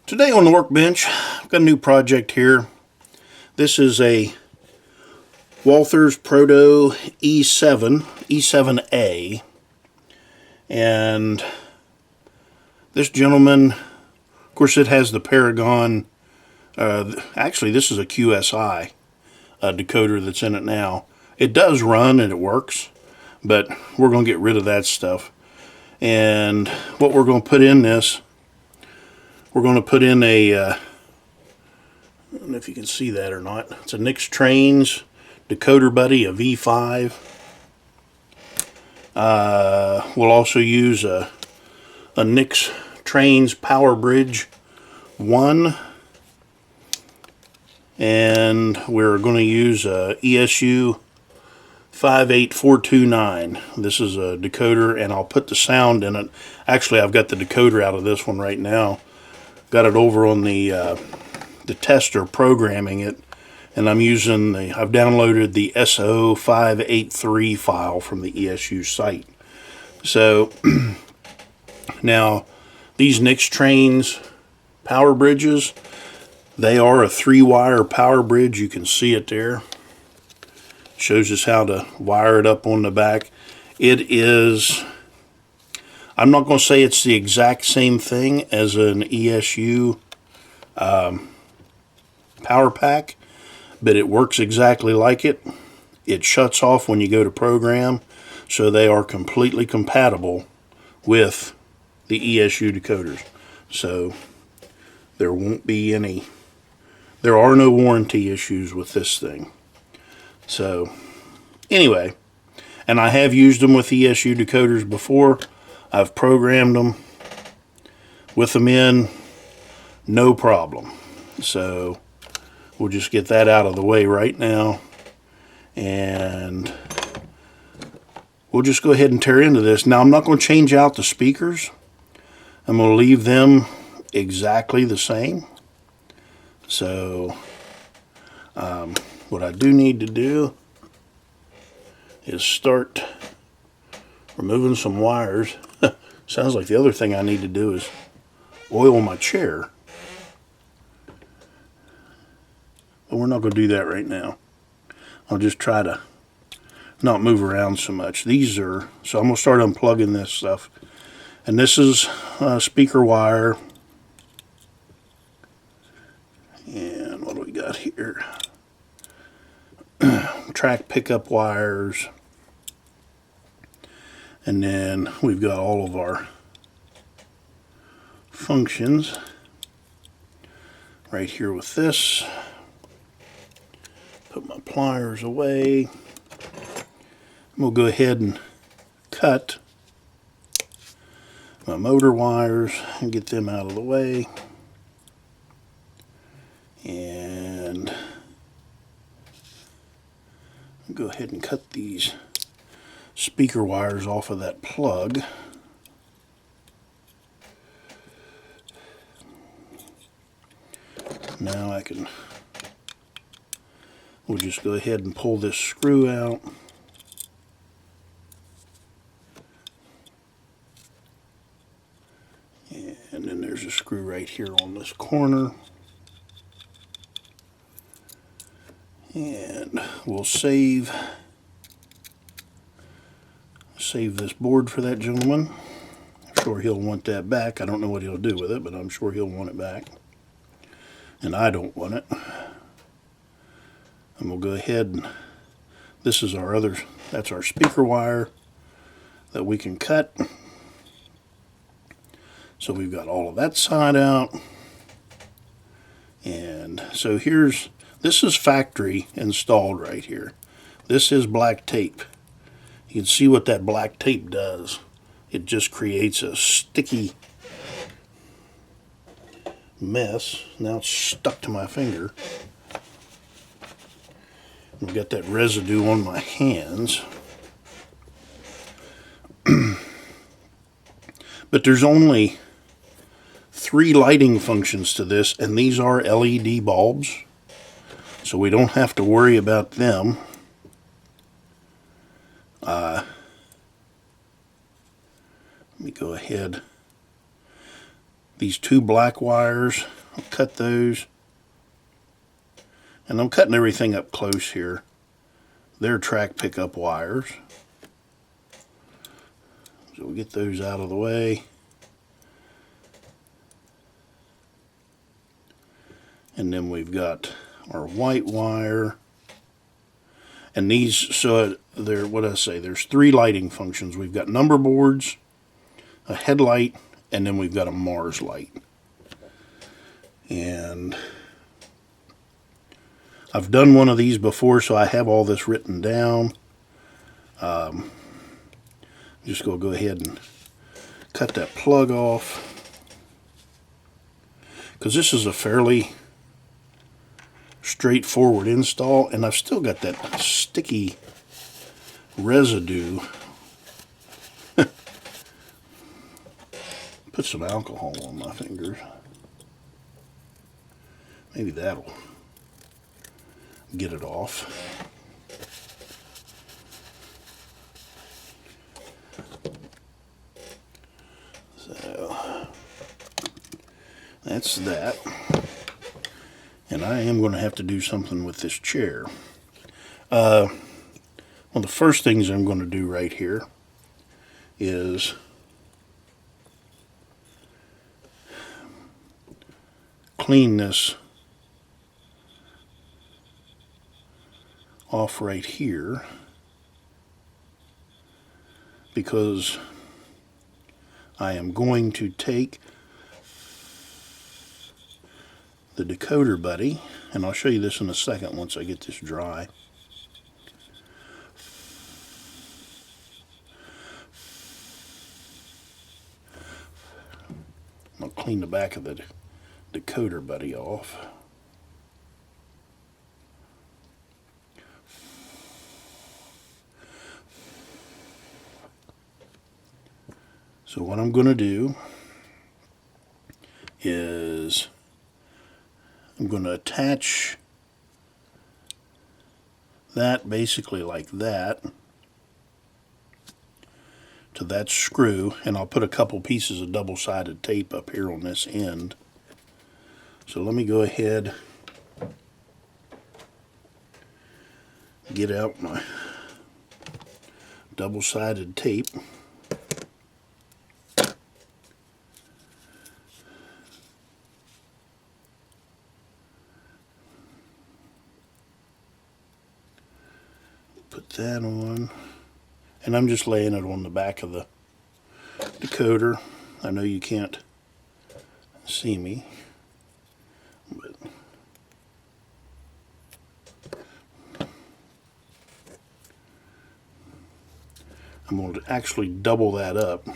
Today on the workbench, I've got a new project here. This is a Walthers Proto E7A, and this gentleman, of course, it has the Paragon. Actually, this is a QSI decoder that's in it now. It does run and it works, but we're going to get rid of that stuff. And what we're going to put in this, we're going to put in a, I don't know if you can see that or not, it's a NixTrainz Decoder Buddy, a V5. We'll also use a NixTrainz Power Bridge I, and we're going to use a ESU 58429. This is a decoder, and I'll put the sound in it. Actually, I've got the decoder out of this one right now. Got it over on the tester programming it, and I've downloaded the SO583 file from the ESU site. So now these NixTrainz power bridges, they are a 3-wire power bridge. You can see it there. Shows us how to wire it up on the back. It is, I'm not going to say it's the exact same thing as an ESU power pack, but it works exactly like it. It shuts off when you go to program, so they are completely compatible with the ESU decoders. So there won't be any, there are no warranty issues with this thing. So anyway, and I have used them with ESU decoders before. I've programmed them with them in, no problem. So we'll just get that out of the way right now, and we'll just go ahead and tear into this. Now, I'm not going to change out the speakers. I'm going to leave them exactly the same. So what I do need to do is start removing some wires. Sounds like the other thing I need to do is oil my chair. But we're not going to do that right now. I'll just try to not move around so much. These are, so I'm going to start unplugging this stuff. And this is speaker wire. And what do we got here? Track pickup wires. And then we've got all of our functions right here with this. Put my pliers away. We'll go ahead and cut my motor wires and get them out of the way. And go ahead and cut these speaker wires off of that plug. Now we'll just go ahead and pull this screw out. And then there's a screw right here on this corner. And we'll save this board for that gentleman. I'm sure he'll want that back. I don't know what he'll do with it, but I'm sure he'll want it back. And I don't want it. And we'll go ahead and this is our other, that's our speaker wire that we can cut. So we've got all of that side out. And so this is factory installed right here. This is black tape. You can see what that black tape does. It just creates a sticky mess. Now it's stuck to my finger. I've got that residue on my hands. But there's only 3 lighting functions to this, and these are LED bulbs, so we don't have to worry about them. Let me go ahead. these two black wires. I'll cut those. And I'm cutting everything up close here. They're track pickup wires. So we'll get those out of the way. And then we've got our white wire. And these, so there, what did I say? There's 3 lighting functions. We've got number boards, a headlight, and then we've got a Mars light. And I've done one of these before, so I have all this written down. Just going to go ahead and cut that plug off, because this is a fairly straightforward install, and I've still got that sticky residue. Put some alcohol on my fingers. Maybe that'll get it off. So that's that. And I am going to have to do something with this chair. One of the first things I'm going to do right here is clean this off right here, because I am going to take the Decoder Buddy, and I'll show you this in a second once I get this dry. I'll clean the back of the Decoder Buddy off. So what I'm going to do is I'm going to attach that basically like that to that screw, and I'll put a couple pieces of double-sided tape up here on this end. So let me go ahead, get out my double-sided tape. Put that on, and I'm just laying it on the back of the decoder. I know you can't see me, but I'm going to actually double that up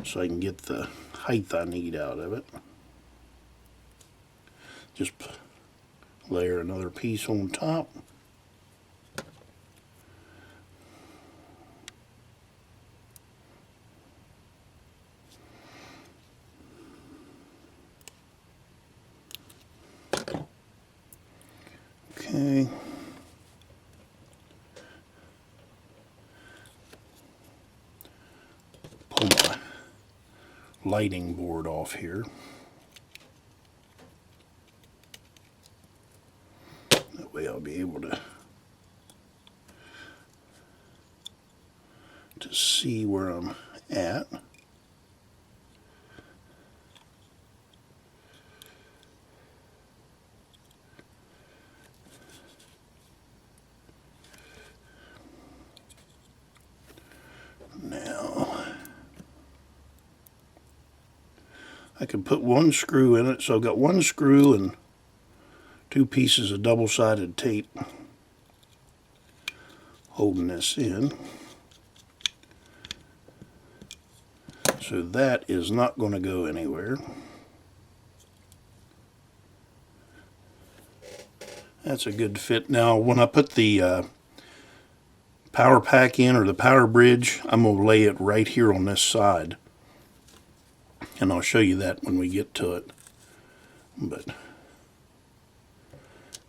so I can get the height I need out of it. Just layer another piece on top. Okay. Pull my lighting board off here. That way I'll be able to see where I'm at. Now, I can put one screw in it, so I've got one screw and 2 pieces of double-sided tape holding this in. So that is not going to go anywhere. That's a good fit. Now, when I put the power pack in, or the power bridge, I'm going to lay it right here on this side, and I'll show you that when we get to it. But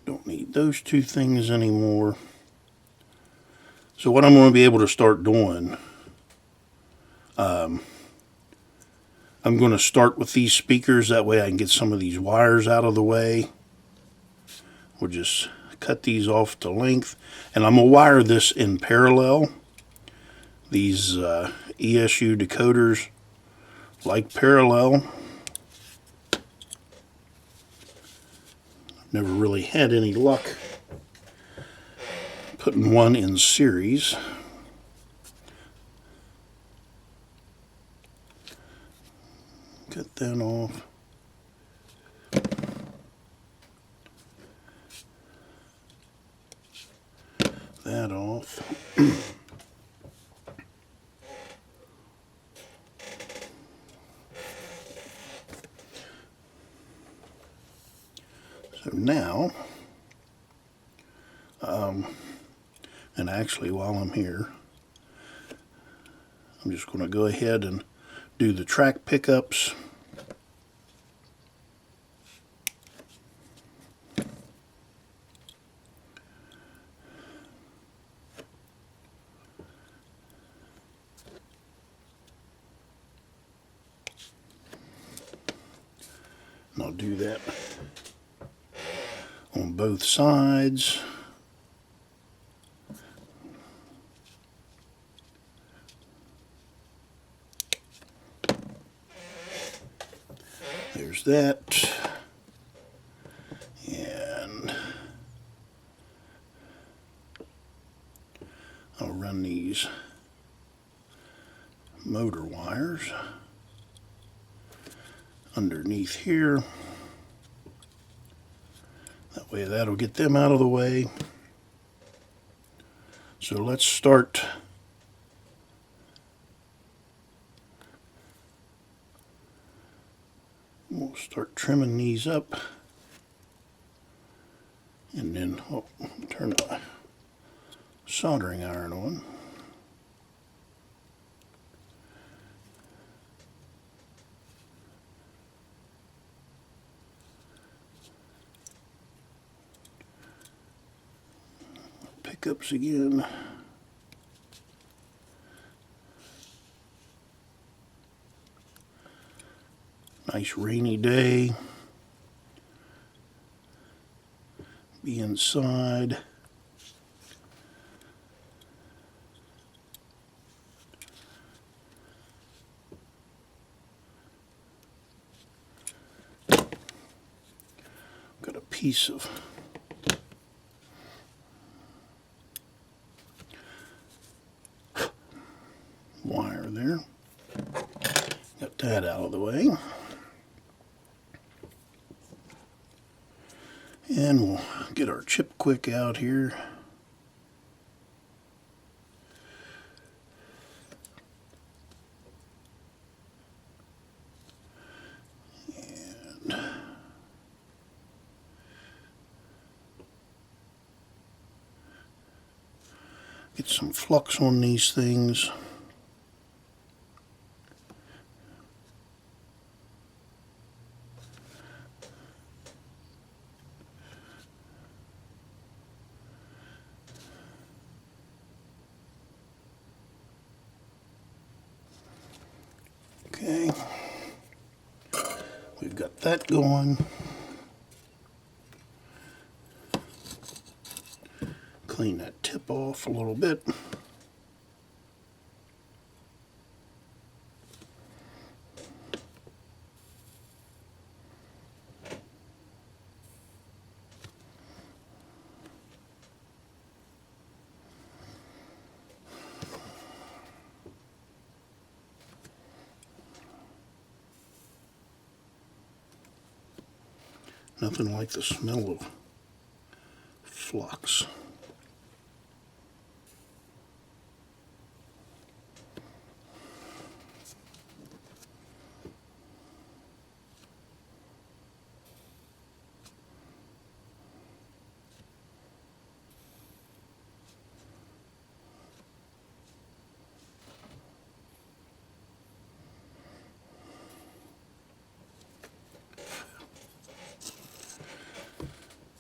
don't need those 2 things anymore. So what I'm going to be able to start doing, I'm going to start with these speakers, that way I can get some of these wires out of the way. We'll just cut these off to length, and I'm going to wire this in parallel. These ESU decoders like parallel. Never really had any luck putting one in series. Cut that off. That off. So now, and actually while I'm here, I'm just going to go ahead and do the track pickups. And I'll do that on both sides. There's that. And I'll run these motor wires underneath here. That way that'll get them out of the way. So let's start we'll start trimming these up, and then turn the soldering iron on. Pickups again. Nice rainy day. Be inside. Got a piece of wire there. Got that out of the way. And we'll get our chip quick out here. And get some flux on these things. Okay, we've got that going. Clean that tip off a little bit. Nothing like the smell of flux.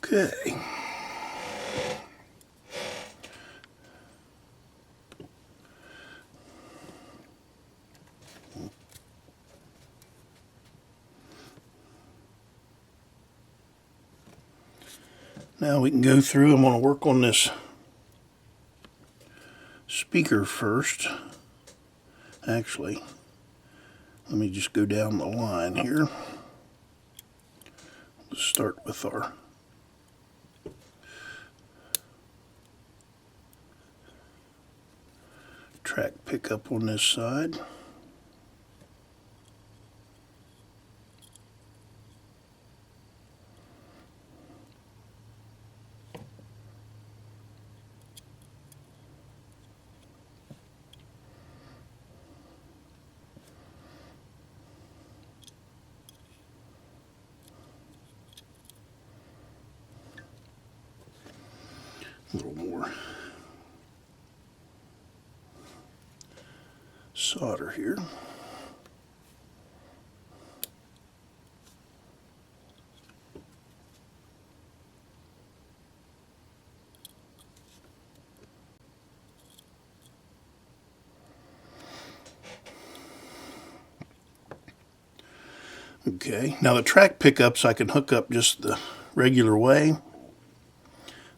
Okay. Now we can go through. I'm going to work on this speaker first. Actually, let me just go down the line here. Let's start with our track pickup on this side. A little more solder here. Okay, now the track pickups I can hook up just the regular way,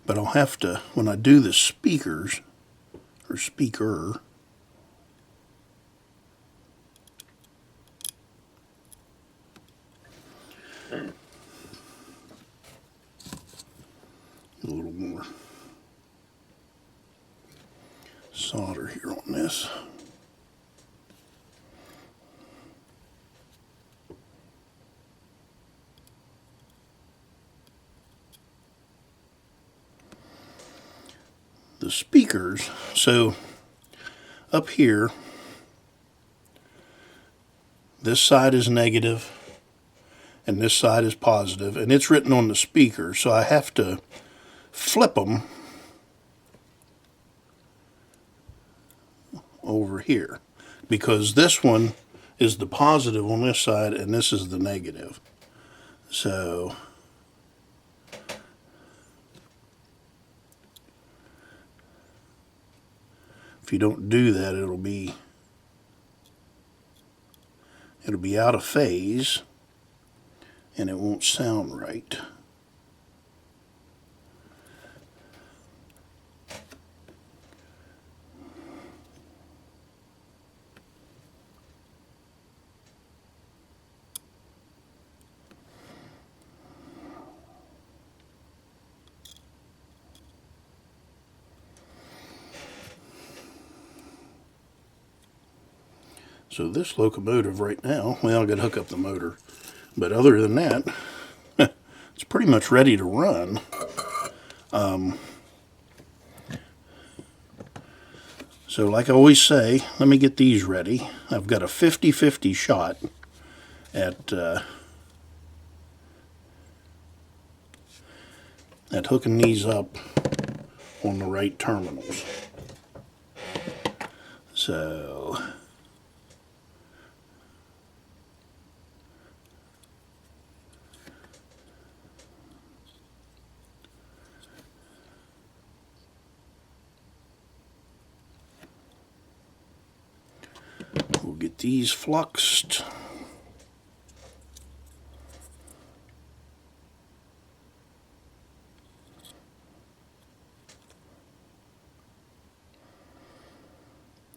but I'll have to, when I do the speakers, or speaker, a little more solder here on this. The speakers, so up here, this side is negative and this side is positive, and it's written on the speaker, so I have to flip them over here because this one is the positive on this side and this is the negative. So if you don't do that, it'll be out of phase and it won't sound right. So this locomotive right now, well, I got to hook up the motor, but other than that, it's pretty much ready to run. So like I always say, let me get these ready. I've got a 50-50 shot at hooking these up on the right terminals. So we'll get these fluxed.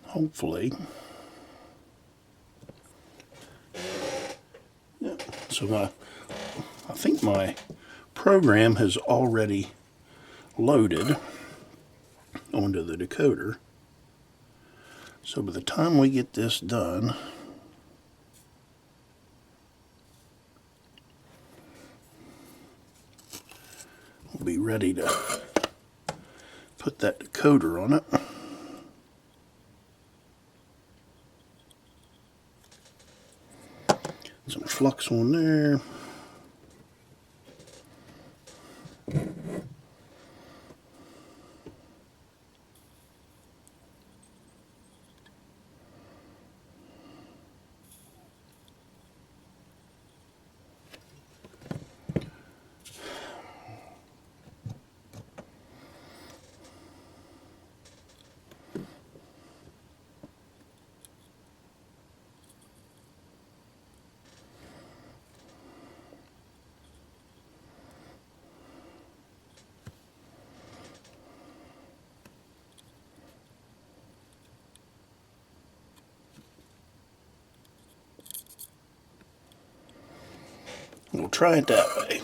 Hopefully. Yeah. So I think my program has already loaded onto the decoder. So by the time we get this done, we'll be ready to put that decoder on it. Some flux on there. We'll try it that way.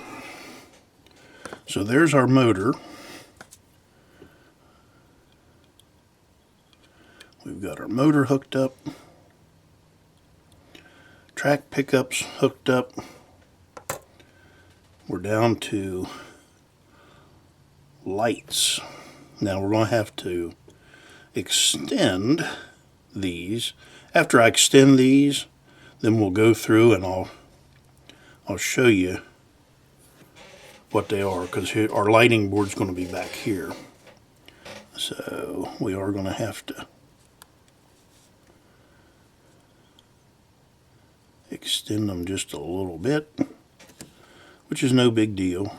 So there's our motor. We've got our motor hooked up. Track pickups hooked up. We're down to lights. Now we're going to have to extend these. After I extend these, then we'll go through and I'll show you what they are, because our lighting board's going to be back here. So we are going to have to extend them just a little bit, which is no big deal.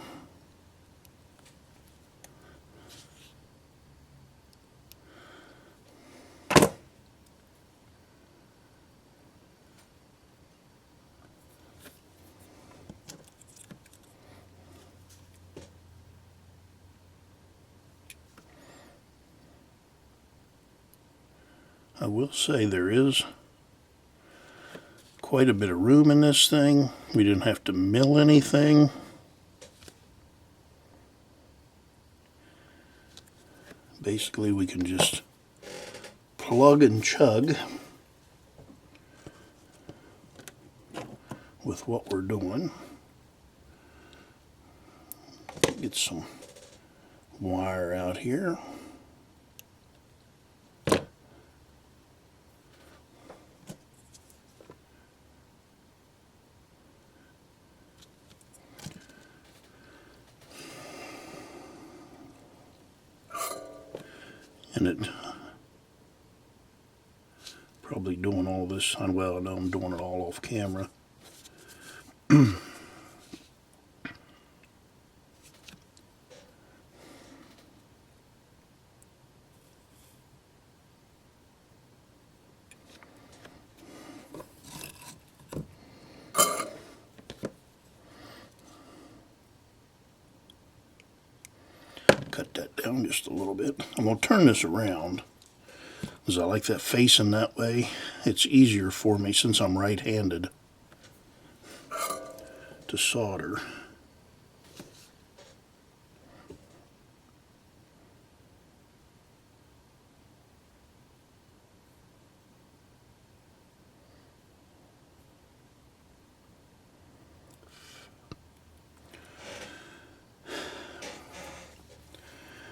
I will say there is quite a bit of room in this thing. We didn't have to mill anything. Basically, we can just plug and chug with what we're doing. Get some wire out here. And it probably doing all this, well, I know I'm doing it all off camera. Cut that down just a little bit. I'm going to turn this around because I like that facing that way. It's easier for me since I'm right-handed to solder.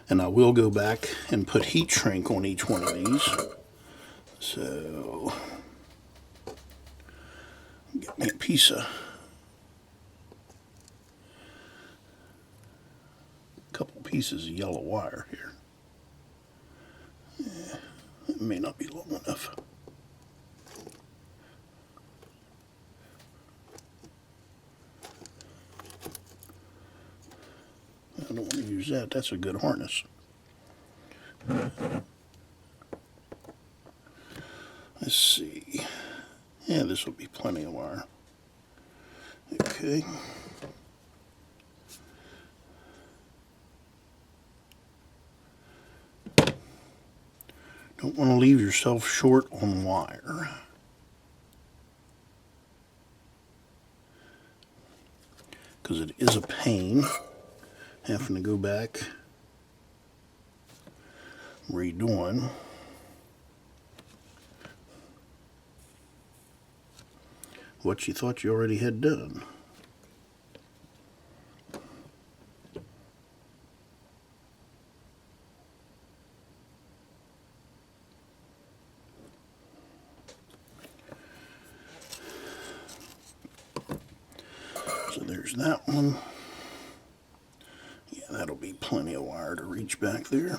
And I will go back and put heat shrink on each one of these. So, get me a piece of, couple pieces of yellow wire here. Yeah, it may not be long enough. I don't want to use that. That's a good harness. Let's see. Yeah, this will be plenty of wire. Okay. Don't want to leave yourself short on wire. Because it is a pain having to go back, redoing what you thought you already had done. So there's that one. Yeah, that'll be plenty of wire to reach back there.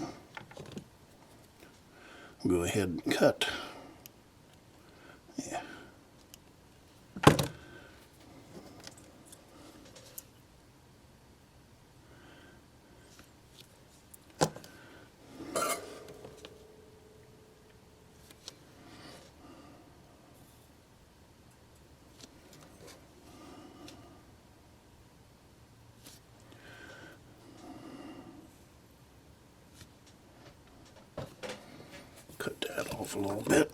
We'll go ahead and cut. Yeah. Cut that off a little bit.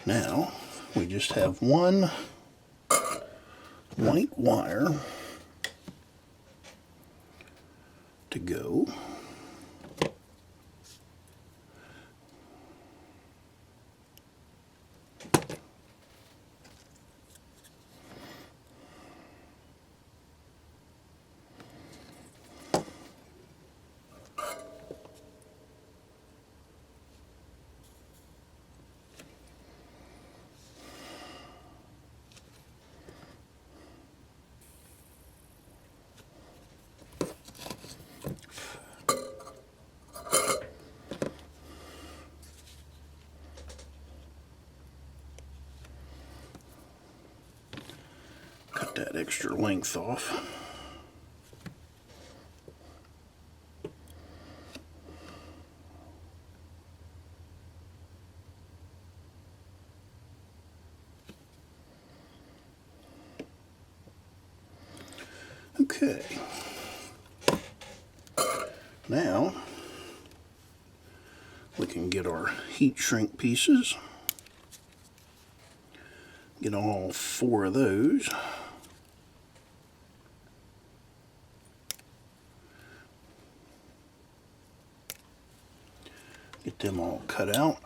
Now we just have one white wire to go. Cut that extra length off. Okay. Now we can get our heat shrink pieces. Get all 4 of those. Get them all cut out.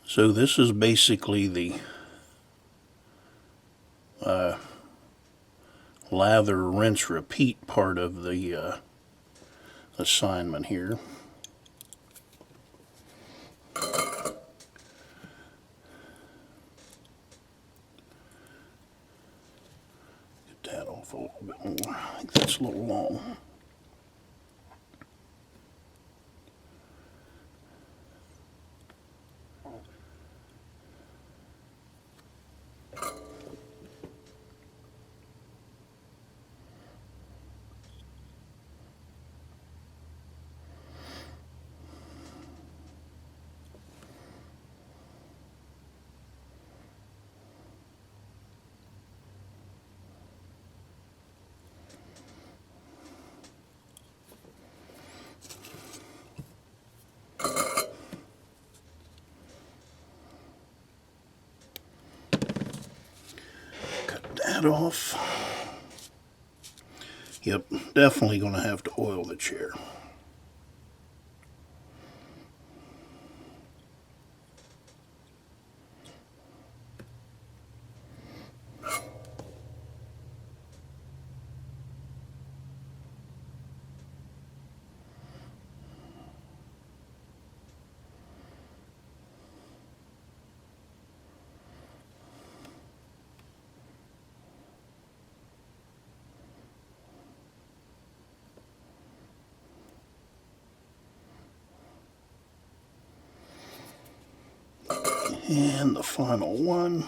So this is basically the lather, rinse, repeat part of the assignment here. Get that off a little bit more. I think that's a little long. That off. Yep, definitely going to have to oil the chair. And the final one.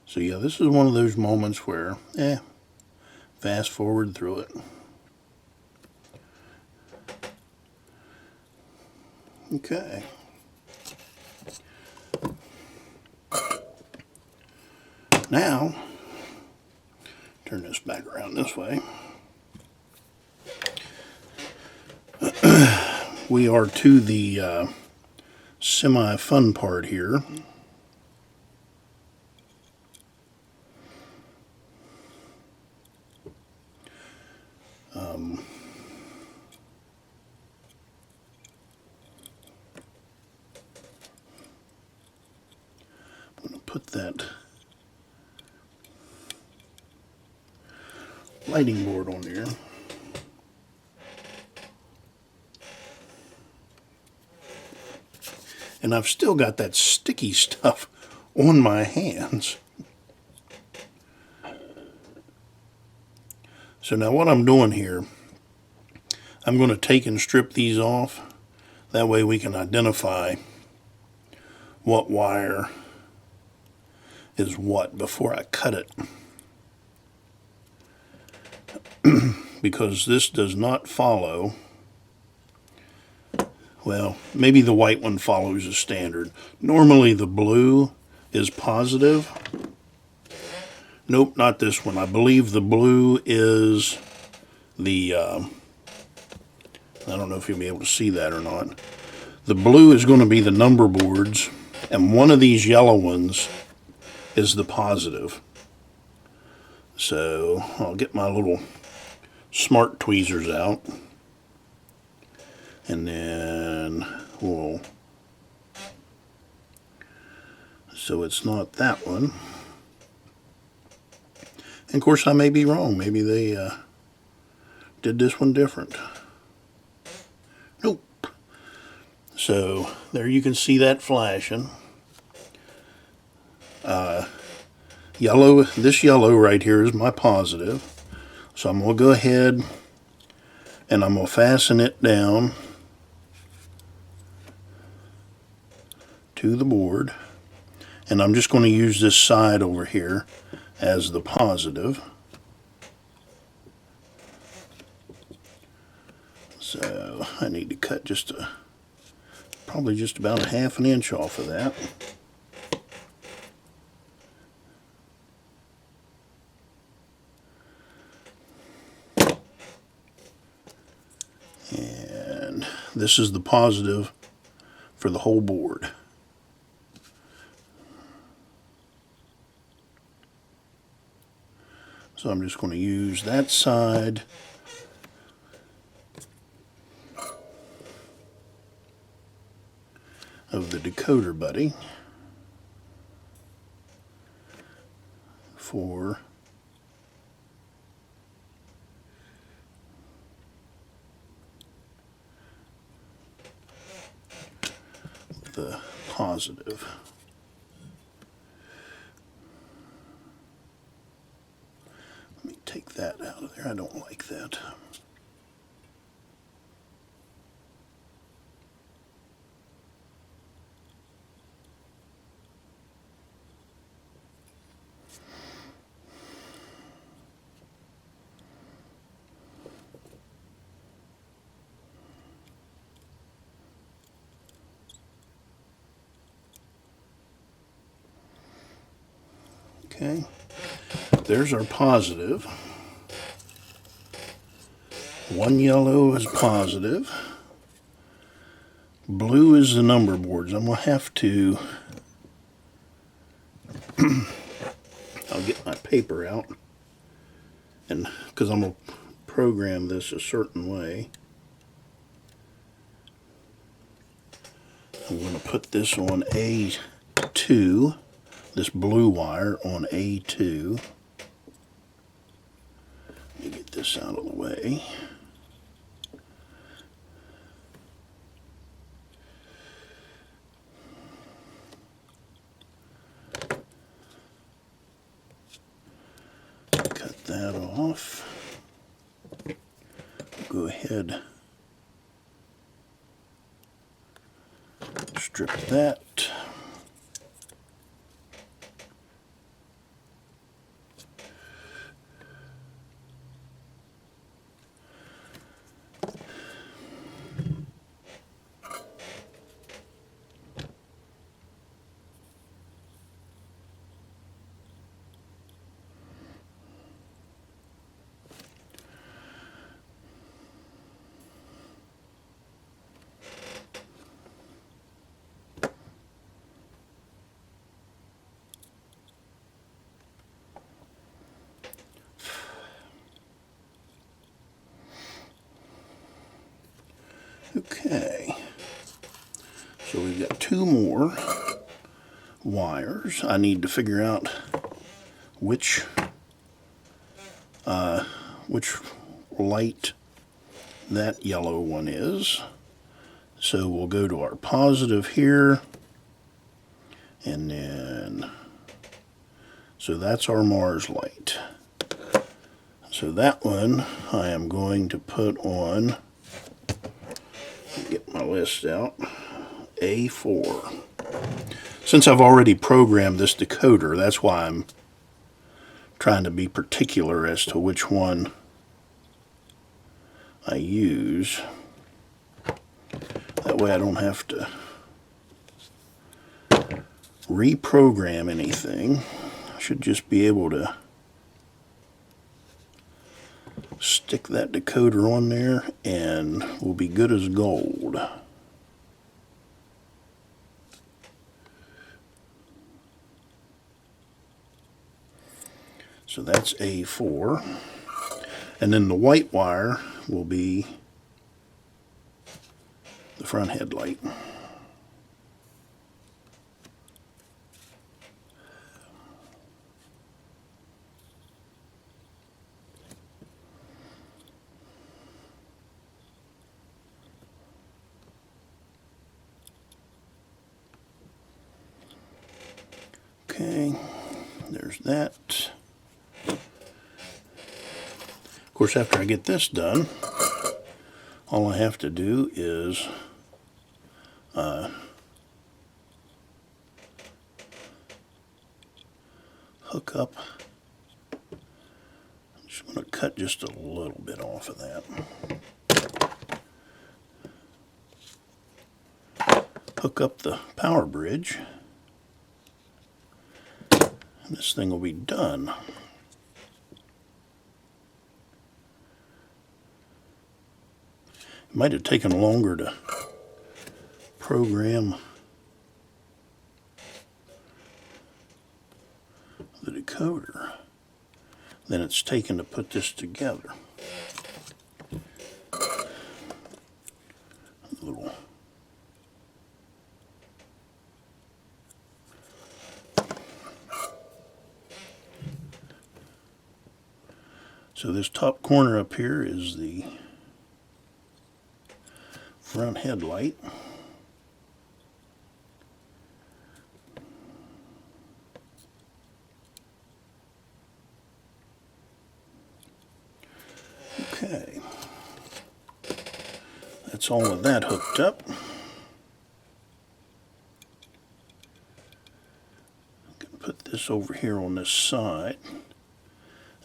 So yeah, this is one of those moments where, fast forward through it. Okay. Now, turn this back around this way. We are to the semi-fun part here. I'm going to put that lighting board on there. And I've still got that sticky stuff on my hands. So now what I'm doing here, I'm going to take and strip these off. That way we can identify what wire is what before I cut it. Because this does not follow, well, maybe the white one follows a standard. Normally the blue is positive. Nope, not this one. I believe the blue is the, I don't know if you'll be able to see that or not. The blue is going to be the number boards, and one of these yellow ones is the positive. So I'll get my little smart tweezers out, and then we'll, so it's not that one. And of course I may be wrong. Maybe they did this one different. Nope. So there you can see that flashing. Yellow, this yellow right here is my positive. So I'm going to go ahead and I'm going to fasten it down to the board. And I'm just going to use this side over here as the positive. So I need to cut just probably just about a ½ inch off of that. And this is the positive for the whole board. So I'm just going to use that side of the Decoder Buddy for the positive. Let me take that out of there. I don't like that. Okay, there's our positive. One yellow is positive. Blue is the number boards. I'm going to have to, I'll get my paper out, and because I'm going to program this a certain way. I'm going to put this on A2. This blue wire on A2. Let me get this out of the way. Cut that off. Go ahead. Strip that. Okay, so we've got two more wires. I need to figure out which which light that yellow one is. So we'll go to our positive here, and then, so that's our Mars light. So that one I am going to put on, get my list out, A4. Since I've already programmed this decoder, that's why I'm trying to be particular as to which one I use. That way I don't have to reprogram anything. I should just be able to stick that decoder on there and we'll be good as gold. So that's A4. And then the white wire will be the front headlight. Okay, there's that. Of course, after I get this done, all I have to do is hook up. I'm just going to cut just a little bit off of that. Hook up the power bridge, and this thing will be done. It might have taken longer to program the decoder than it's taken to put this together. Little so this top corner up here is the front headlight. Okay, that's all of that hooked up. I can put this over here on this side,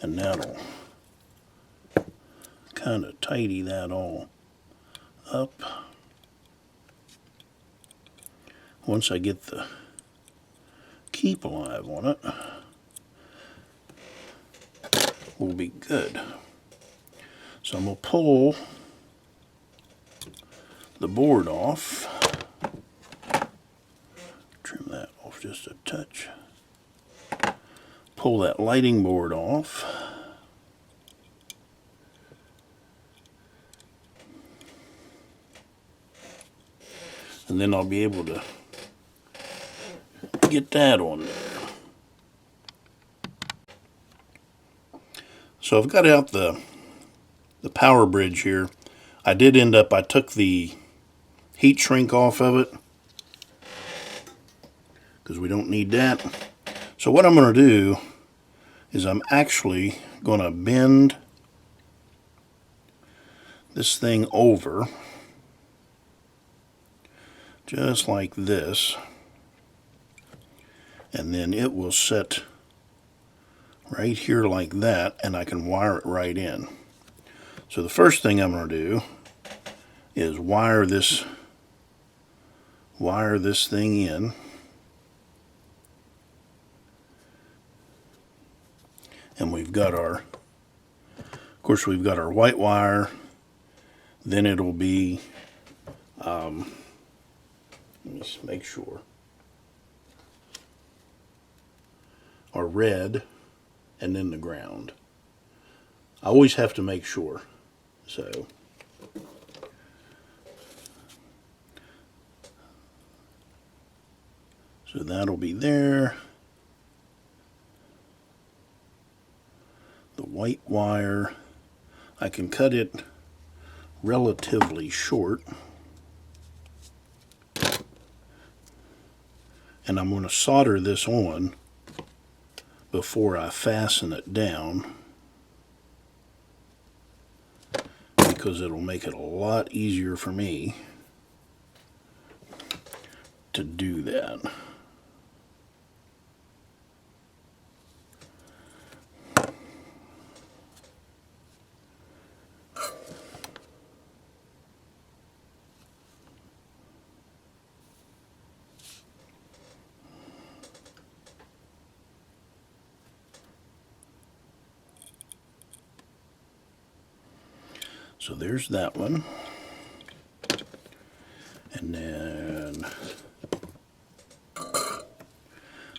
and that'll kind of tidy that all up. Once I get the keep alive on it, we'll be good. So I'm going to pull the board off, trim that off just a touch, pull that lighting board off, and then I'll be able to get that on there. So I've got out the power bridge here. I did end up, I took the heat shrink off of it because we don't need that. So what I'm going to do is I'm actually going to bend this thing over just like this, and then it will sit right here like that, and I can wire it right in. So the first thing I'm going to do is wire this thing in, and we've got our, of course we've got our white wire, then it'll be let me just make sure, our red, and then the ground. I always have to make sure. So that'll be there. The white wire I can cut it relatively short. And I'm going to solder this on before I fasten it down, because it'll make it a lot easier for me to do that. So there's that one. And then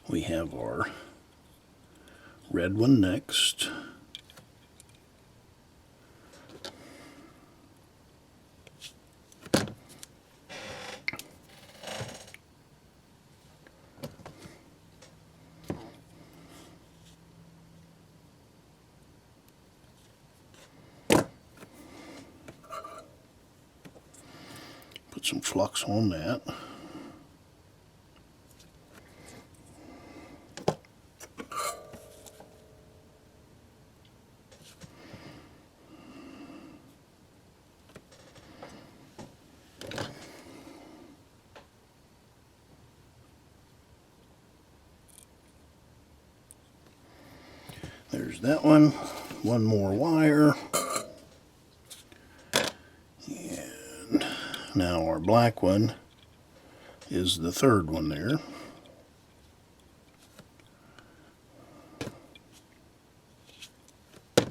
we have our red one next. Put some flux on that. There's that one. One more wire. And now our black one is the third one there. I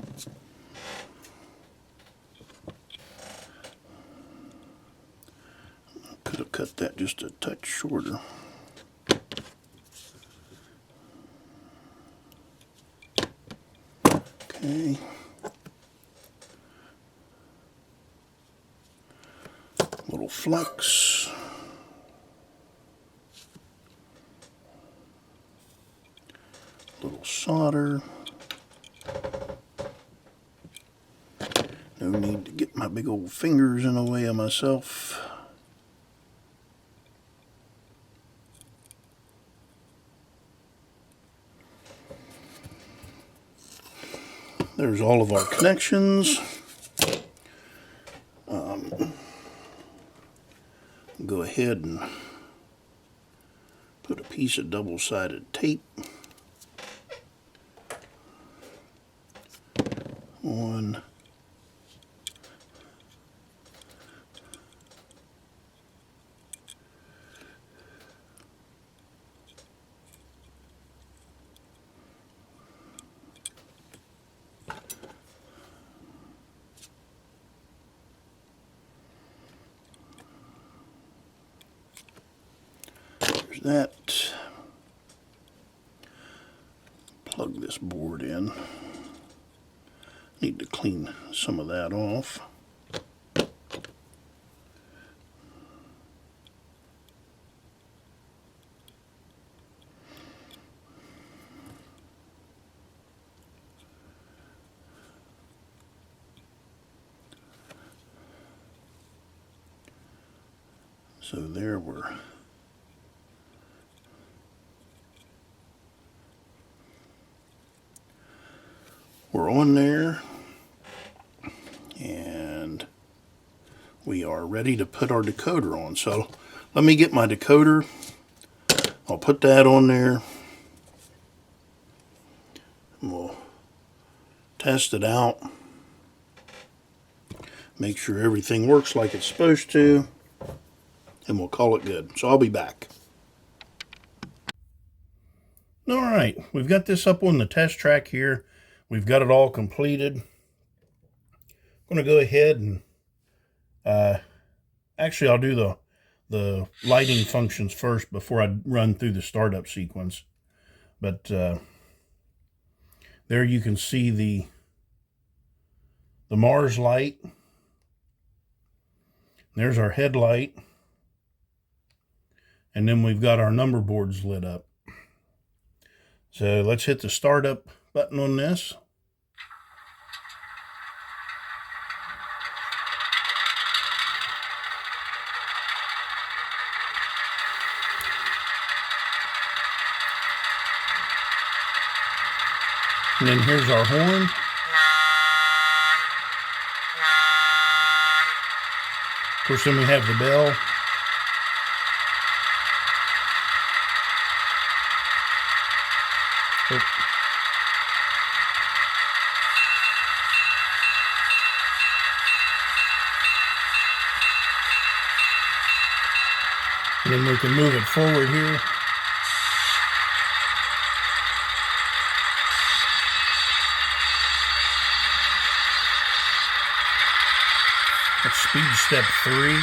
could have cut that just a touch shorter. Okay. Little flux. Little solder. No need to get my big old fingers in the way of myself. There's all of our connections. Go ahead and put a piece of double-sided tape on that. Plug this board in. Need to clean some of that off. So there we're on there, and we are ready to put our decoder on. So let me get my decoder. I'll put that on there, and we'll test it out, make sure everything works like it's supposed to, and we'll call it good. So I'll be back. All right, we've got this up on the test track here. We've got it all completed. I'm going to go ahead and actually I'll do the lighting functions first before I run through the startup sequence. But there you can see the Mars light. There's our headlight. And then we've got our number boards lit up. So let's hit the startup button on this. And then here's our horn. Of course, then we have the bell. Oh. And then we can move it forward here. That's speed step 3.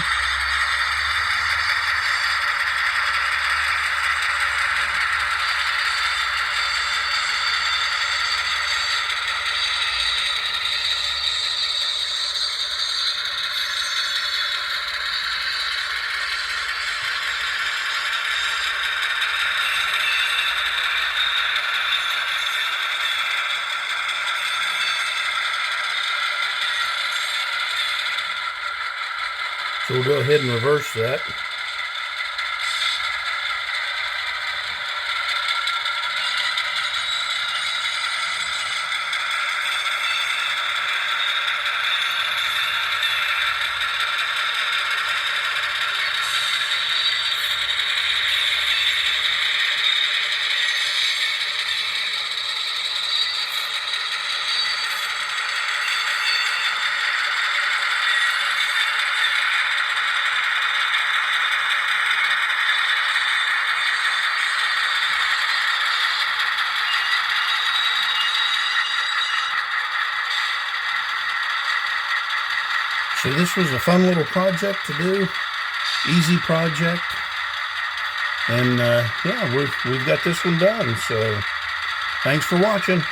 So we'll go ahead and reverse that. So this was a fun little project to do, easy project, and yeah, we've got this one done. So thanks for watching.